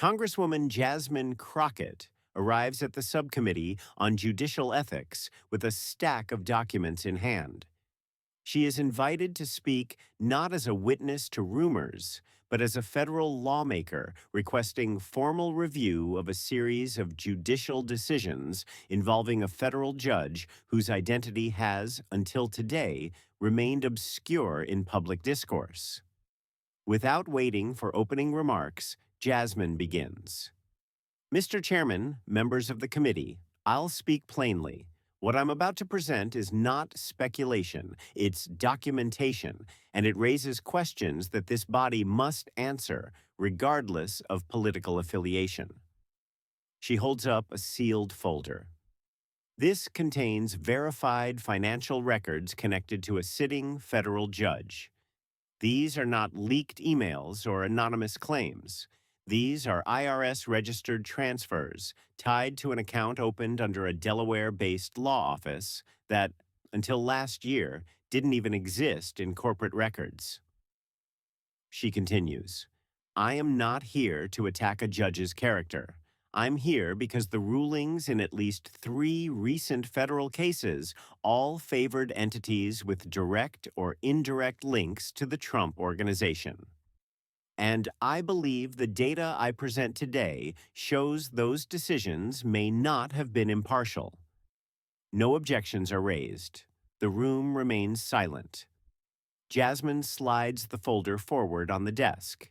Congresswoman Jasmine Crockett arrives at the subcommittee on judicial ethics with a stack of documents in hand. She is invited to speak not as a witness to rumors, but as a federal lawmaker requesting formal review of a series of judicial decisions involving a federal judge whose identity has, until today, remained obscure in public discourse. Without waiting for opening remarks, Jasmine begins. Mr. Chairman, members of the committee, I'll speak plainly. What I'm about to present is not speculation, it's documentation, and it raises questions that this body must answer, regardless of political affiliation. She holds up a sealed folder. This contains verified financial records connected to a sitting federal judge. These are not leaked emails or anonymous claims. These are IRS-registered transfers tied to an account opened under a Delaware-based law office that, until last year, didn't even exist in corporate records. She continues, I am not here to attack a judge's character. I'm here because the rulings in at least 3 recent federal cases all favored entities with direct or indirect links to the Trump Organization. And I believe the data I present today shows those decisions may not have been impartial. No objections are raised. The room remains silent. Jasmine slides the folder forward on the desk.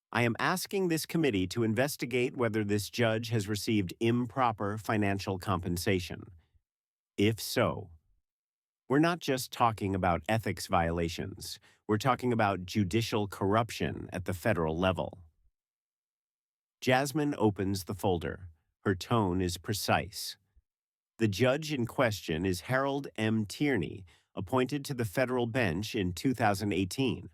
I am asking this committee to investigate whether this judge has received improper financial compensation. If so, we're not just talking about ethics violations. We're talking about judicial corruption at the federal level. Jasmine opens the folder. Her tone is precise. The judge in question is Harold M. Tierney, appointed to the federal bench in 2018.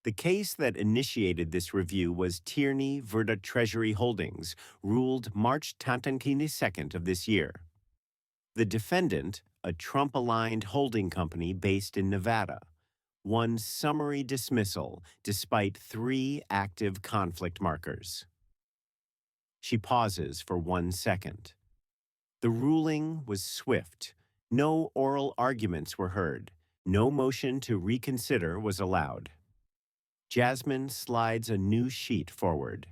The case that initiated this review was Tierney Verda Treasury Holdings, ruled March 22nd of this year. The defendant, a Trump-aligned holding company based in Nevada, won summary dismissal despite 3 active conflict markers. She pauses for 1 second. The ruling was swift. No oral arguments were heard. No motion to reconsider was allowed. Jasmine slides a new sheet forward.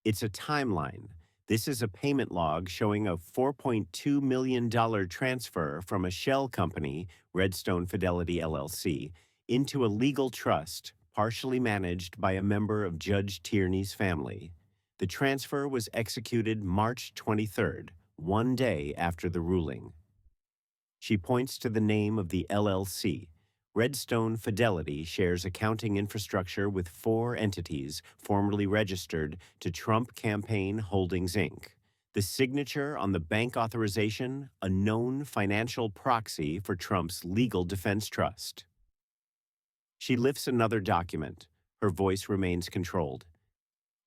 It's a timeline. This is a payment log showing a $4.2 million transfer from a shell company, Redstone Fidelity LLC, into a legal trust partially managed by a member of Judge Tierney's family. The transfer was executed March 23rd, 1 day after the ruling. She points to the name of the LLC. Redstone Fidelity shares accounting infrastructure with 4 entities formerly registered to Trump Campaign Holdings, Inc. The signature on the bank authorization, a known financial proxy for Trump's legal defense trust. She lifts another document. Her voice remains controlled.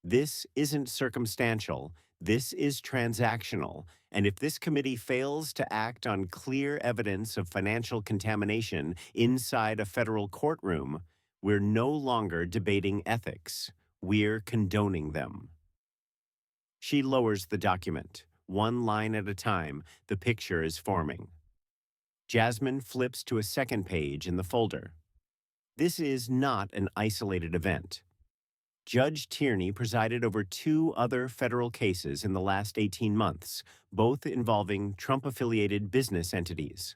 This isn't circumstantial. This is transactional, and if this committee fails to act on clear evidence of financial contamination inside a federal courtroom, we're no longer debating ethics. We're condoning them. She lowers the document. 1 line at a time, the picture is forming. Jasmine flips to a second page in the folder. This is not an isolated event. Judge Tierney presided over 2 other federal cases in the last 18 months, both involving Trump-affiliated business entities.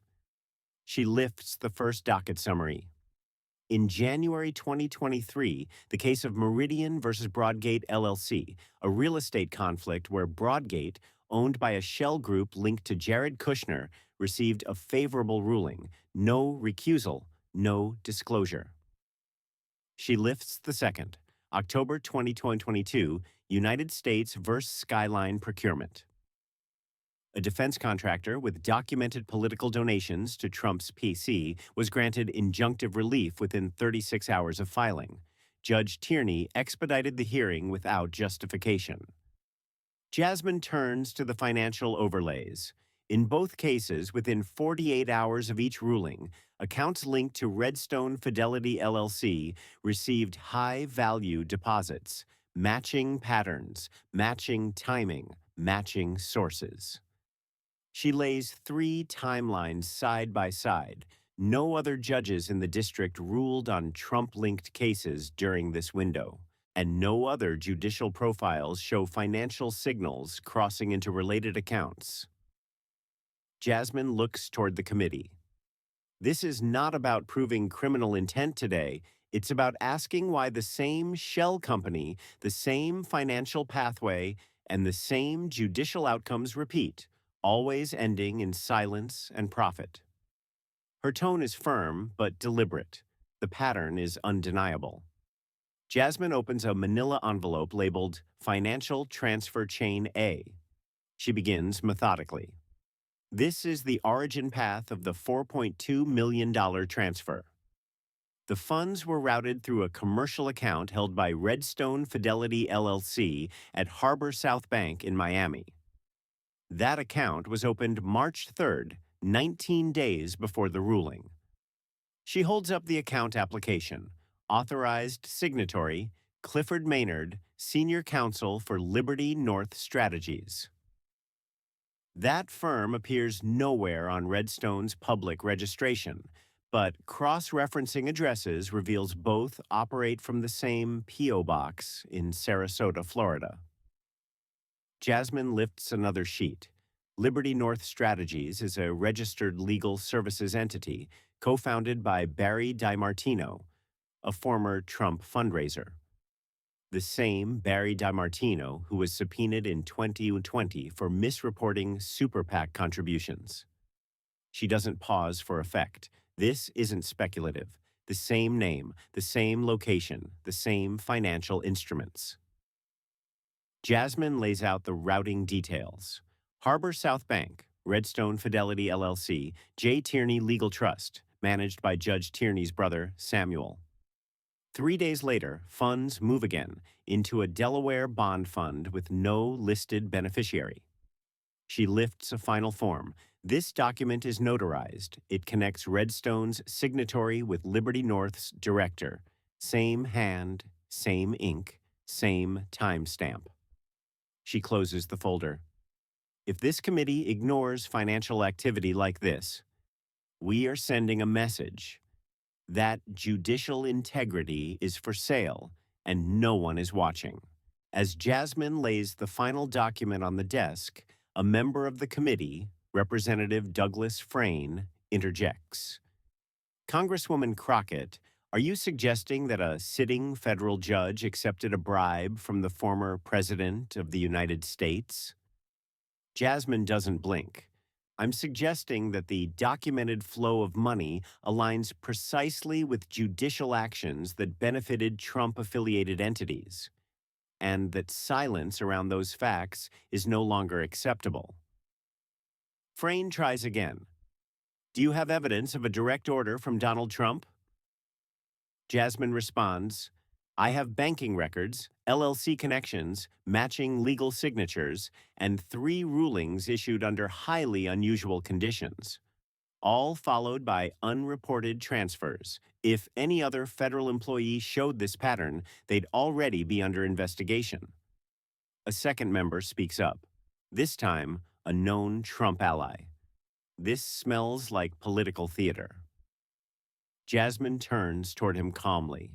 She lifts the first docket summary. In January 2023, the case of Meridian versus Broadgate LLC, a real estate conflict where Broadgate, owned by a shell group linked to Jared Kushner, received a favorable ruling, no recusal, no disclosure. She lifts the second. October 2022, United States vs. Skyline Procurement. A defense contractor with documented political donations to Trump's PC was granted injunctive relief within 36 hours of filing. Judge Tierney expedited the hearing without justification. Jasmine turns to the financial overlays. In both cases, within 48 hours of each ruling, accounts linked to Redstone Fidelity LLC received high-value deposits, matching patterns, matching timing, matching sources. She lays three timelines side by side. No other judges in the district ruled on Trump linked cases during this window, and no other judicial profiles show financial signals crossing into related accounts. Jasmine looks toward the committee. This is not about proving criminal intent today. It's about asking why the same shell company, the same financial pathway, and the same judicial outcomes repeat, always ending in silence and profit. Her tone is firm but deliberate. The pattern is undeniable. Jasmine opens a manila envelope labeled Financial Transfer Chain A. She begins methodically. This is the origin path of the $4.2 million transfer. The funds were routed through a commercial account held by Redstone Fidelity LLC at Harbor South Bank in Miami. That account was opened March 3rd, 19 days before the ruling. She holds up the account application. Authorized signatory, Clifford Maynard, Senior Counsel for Liberty North Strategies. That firm appears nowhere on Redstone's public registration, but cross-referencing addresses reveals both operate from the same P.O. box in Sarasota, Florida. Jasmine lifts another sheet. Liberty North Strategies is a registered legal services entity co-founded by Barry DiMartino, a former Trump fundraiser. The same Barry DiMartino who was subpoenaed in 2020 for misreporting super PAC contributions. She doesn't pause for effect. This isn't speculative. The same name, the same location, the same financial instruments. Jasmine lays out the routing details. Harbor South Bank, Redstone Fidelity LLC, J. Tierney Legal Trust, managed by Judge Tierney's brother, Samuel. 3 days later, funds move again into a Delaware bond fund with no listed beneficiary. She lifts a final form. This document is notarized. It connects Redstone's signatory with Liberty North's director. Same hand, same ink, same timestamp. She closes the folder. If this committee ignores financial activity like this, we are sending a message that judicial integrity is for sale and no one is watching. As Jasmine lays the final document on the desk, a member of the committee, Representative Douglas Frayne, interjects. Congresswoman Crockett, are you suggesting that a sitting federal judge accepted a bribe from the former President of the United States? Jasmine doesn't blink. I'm suggesting that the documented flow of money aligns precisely with judicial actions that benefited Trump-affiliated entities, and that silence around those facts is no longer acceptable. Frayne tries again. Do you have evidence of a direct order from Donald Trump? Jasmine responds, I have banking records, LLC connections, matching legal signatures, and 3 rulings issued under highly unusual conditions, all followed by unreported transfers. If any other federal employee showed this pattern, they'd already be under investigation. A second member speaks up, this time a known Trump ally. This smells like political theater. Jasmine turns toward him calmly.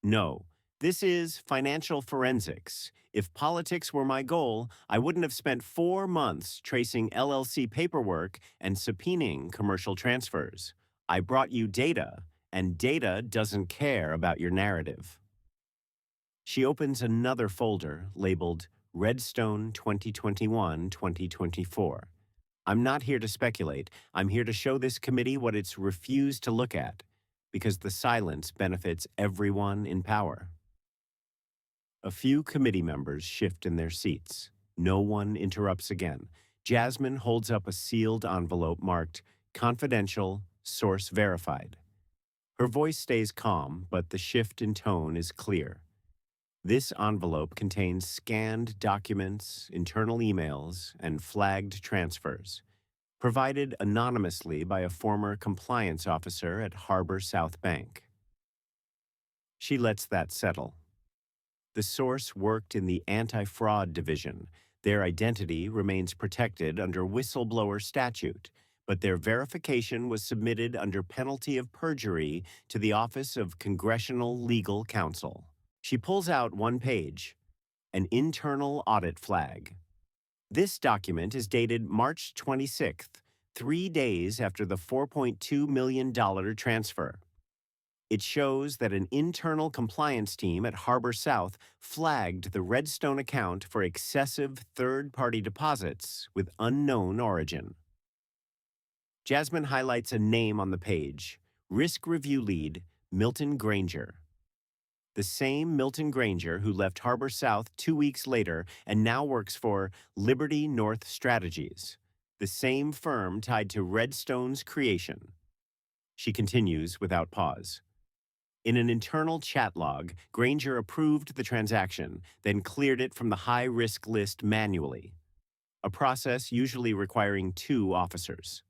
No, this is financial forensics. If politics were my goal, I wouldn't have spent 4 months tracing LLC paperwork and subpoenaing commercial transfers. I brought you data, and data doesn't care about your narrative. She opens another folder labeled Redstone 2021-2024. I'm not here to speculate. I'm here to show this committee what it's refused to look at, because the silence benefits everyone in power. A few committee members shift in their seats. No one interrupts again. Jasmine holds up a sealed envelope marked Confidential, Source Verified. Her voice stays calm, but the shift in tone is clear. This envelope contains scanned documents, internal emails, and flagged transfers, provided anonymously by a former compliance officer at Harbor South Bank. She lets that settle. The source worked in the anti-fraud division. Their identity remains protected under whistleblower statute, but their verification was submitted under penalty of perjury to the Office of Congressional Legal Counsel. She pulls out one page, an internal audit flag. This document is dated March 26th, 3 days after the $4.2 million transfer. It shows that an internal compliance team at Harbor South flagged the Redstone account for excessive third-party deposits with unknown origin. Jasmine highlights a name on the page, Risk Review Lead, Milton Granger. The same Milton Granger who left Harbor South 2 weeks later and now works for Liberty North Strategies, the same firm tied to Redstone's creation. She continues without pause. In an internal chat log, Granger approved the transaction, then cleared it from the high-risk list manually, a process usually requiring 2 officers.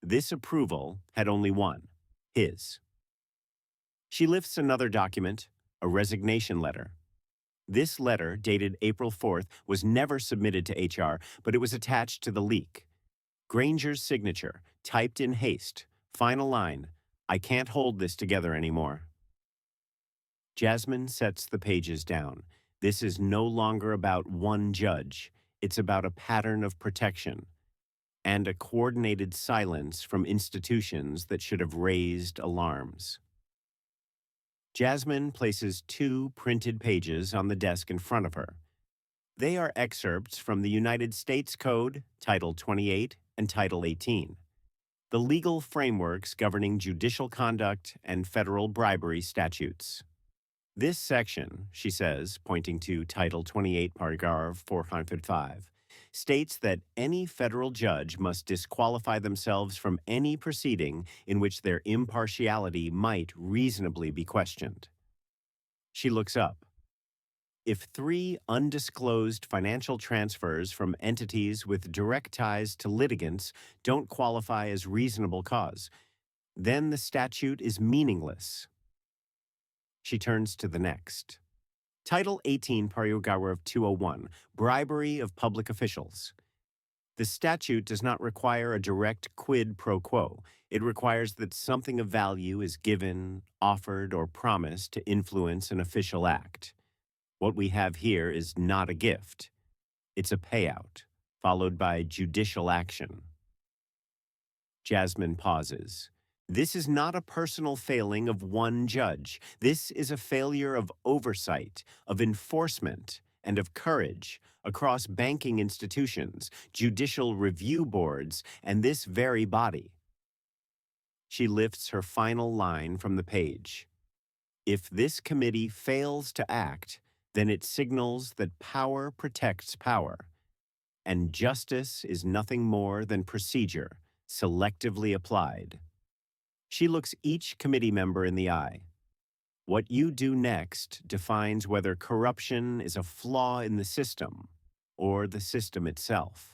This approval had only one, his. She lifts another document, a resignation letter. This letter, dated April 4th, was never submitted to HR, but it was attached to the leak. Granger's signature, typed in haste, final line, "I can't hold this together anymore." Jasmine sets the pages down. This is no longer about one judge. It's about a pattern of protection and a coordinated silence from institutions that should have raised alarms. Jasmine places 2 printed pages on the desk in front of her. They are excerpts from the United States Code, Title 28 and Title 18, the legal frameworks governing judicial conduct and federal bribery statutes. This section, she says, pointing to Title 28, paragraph 405, states that any federal judge must disqualify themselves from any proceeding in which their impartiality might reasonably be questioned. She looks up. If 3 undisclosed financial transfers from entities with direct ties to litigants don't qualify as reasonable cause, then the statute is meaningless. She turns to the next. Title 18, paragraph 201, bribery of public officials. The statute does not require a direct quid pro quo. It requires that something of value is given, offered, or promised to influence an official act. What we have here is not a gift. It's a payout, followed by judicial action. Jasmine pauses. This is not a personal failing of one judge. This is a failure of oversight, of enforcement, and of courage across banking institutions, judicial review boards, and this very body. She lifts her final line from the page. If this committee fails to act, then it signals that power protects power, and justice is nothing more than procedure, selectively applied. She looks each committee member in the eye. What you do next defines whether corruption is a flaw in the system or the system itself.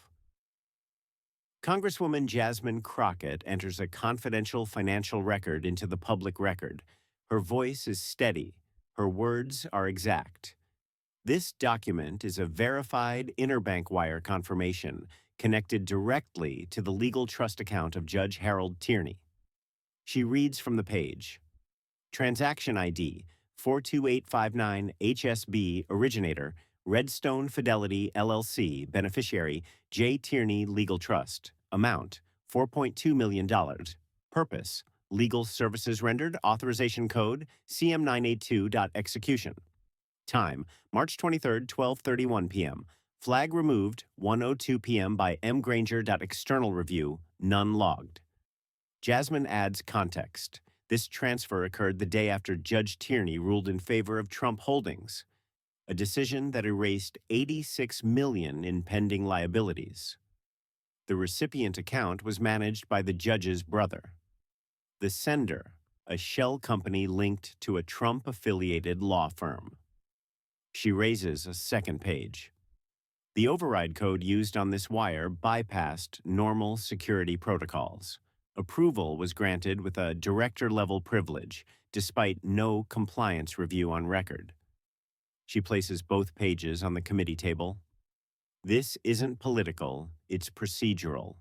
Congresswoman Jasmine Crockett enters a confidential financial record into the public record. Her voice is steady. Her words are exact. This document is a verified interbank wire confirmation connected directly to the legal trust account of Judge Harold Tierney. She reads from the page. Transaction ID 42859 HSB originator Redstone Fidelity LLC beneficiary J. Tierney Legal Trust. Amount $4.2 million. Purpose legal services rendered. Authorization code CM982.execution. Time March 23rd, 12:31 p.m. Flag removed 1:02 p.m. by M. Granger.external review, none logged. Jasmine adds context. This transfer occurred the day after Judge Tierney ruled in favor of Trump Holdings, a decision that erased $86 million in pending liabilities. The recipient account was managed by the judge's brother. The sender, a shell company linked to a Trump-affiliated law firm. She raises a second page. The override code used on this wire bypassed normal security protocols. Approval was granted with a director-level privilege, despite no compliance review on record. She places both pages on the committee table. This isn't political, it's procedural.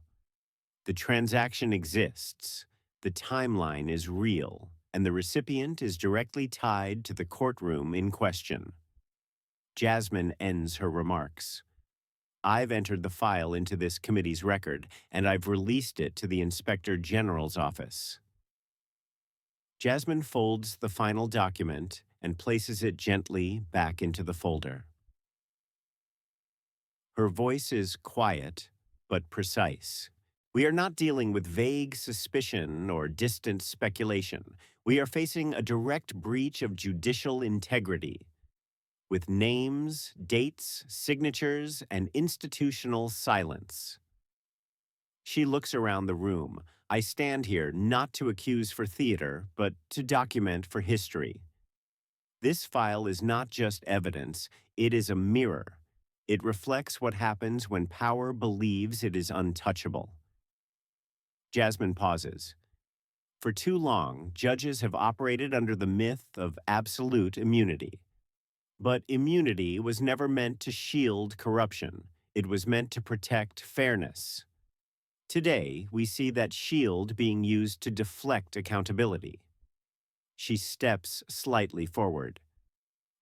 The transaction exists, the timeline is real, and the recipient is directly tied to the courtroom in question. Jasmine ends her remarks. I've entered the file into this committee's record, and I've released it to the Inspector General's office. Jasmine folds the final document and places it gently back into the folder. Her voice is quiet, but precise. We are not dealing with vague suspicion or distant speculation. We are facing a direct breach of judicial integrity, with names, dates, signatures, and institutional silence. She looks around the room. I stand here not to accuse for theater, but to document for history. This file is not just evidence, it is a mirror. It reflects what happens when power believes it is untouchable. Jasmine pauses. For too long, judges have operated under the myth of absolute immunity. But immunity was never meant to shield corruption. It was meant to protect fairness. Today, we see that shield being used to deflect accountability. She steps slightly forward.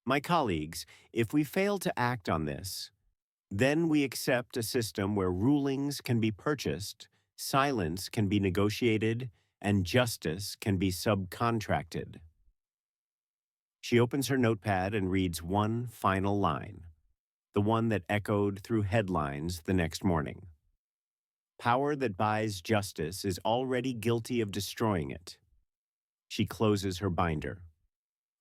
My colleagues, if we fail to act on this, then we accept a system where rulings can be purchased, silence can be negotiated, and justice can be subcontracted. She opens her notepad and reads one final line, the one that echoed through headlines the next morning. Power that buys justice is already guilty of destroying it. She closes her binder.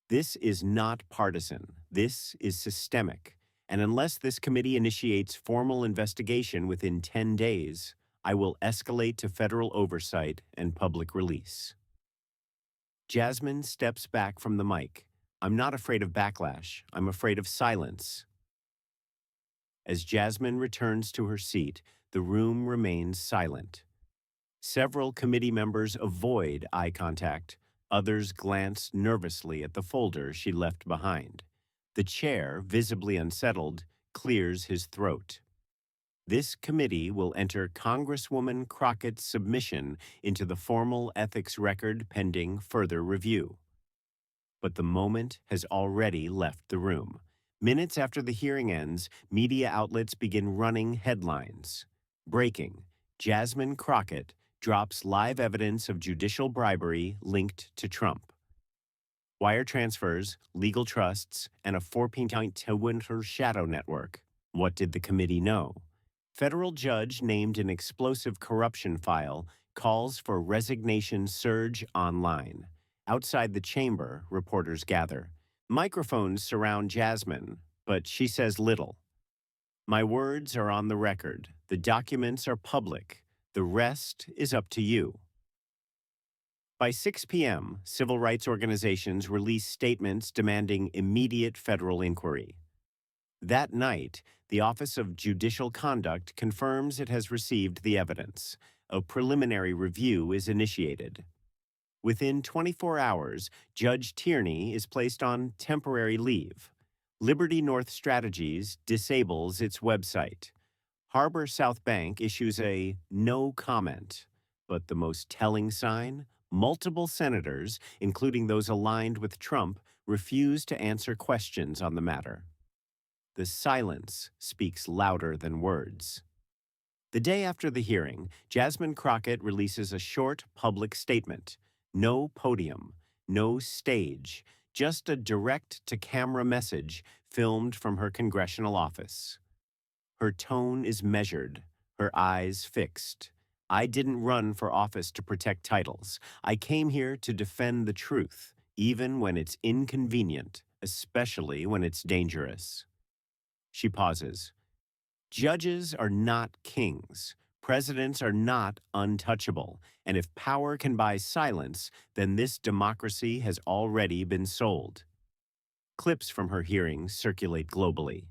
This is not partisan. This is systemic. And unless this committee initiates formal investigation within 10 days, I will escalate to federal oversight and public release. Jasmine steps back from the mic. I'm not afraid of backlash. I'm afraid of silence. As Jasmine returns to her seat, the room remains silent. Several committee members avoid eye contact. Others glance nervously at the folder she left behind. The chair, visibly unsettled, clears his throat. This committee will enter Congresswoman Crockett's submission into the formal ethics record pending further review. But the moment has already left the room. Minutes after the hearing ends, media outlets begin running headlines. Breaking: Jasmine Crockett drops live evidence of judicial bribery linked to Trump. Wire transfers, legal trusts, and a 4.2 shadow network. What did the committee know? Federal judge named an explosive corruption file calls for resignation surge online. Outside the chamber, reporters gather. Microphones surround Jasmine, but she says little. My words are on the record. The documents are public. The rest is up to you. By 6 p.m., civil rights organizations release statements demanding immediate federal inquiry. That night, the Office of Judicial Conduct confirms it has received the evidence. A preliminary review is initiated. Within 24 hours, Judge Tierney is placed on temporary leave. Liberty North Strategies disables its website. Harbor South Bank issues a no comment. But the most telling sign? Multiple senators, including those aligned with Trump, refuse to answer questions on the matter. The silence speaks louder than words. The day after the hearing, Jasmine Crockett releases a short public statement. No podium, no stage, just a direct-to-camera message filmed from her congressional office. Her tone is measured, her eyes fixed. I didn't run for office to protect titles. I came here to defend the truth, even when it's inconvenient, especially when it's dangerous. She pauses. Judges are not kings. Presidents are not untouchable. And if power can buy silence, then this democracy has already been sold. Clips from her hearings circulate globally.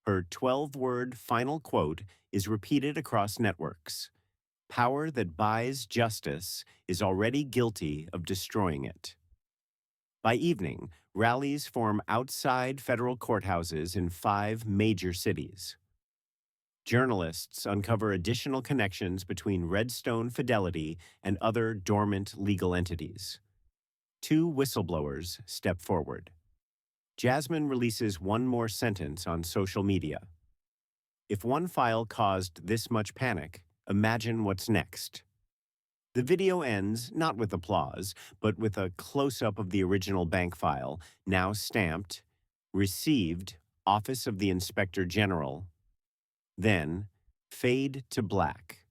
Her 12-word final quote is repeated across networks. Power that buys justice is already guilty of destroying it. By evening, Rallies form outside federal courthouses in 5 major cities. Journalists uncover additional connections between Redstone Fidelity and other dormant legal entities. 2 whistleblowers step forward. Jasmine releases one more sentence on social media. If one file caused this much panic, imagine what's next. The video ends not with applause, but with a close-up of the original bank file, now stamped, Received, Office of the Inspector General, then fade to black.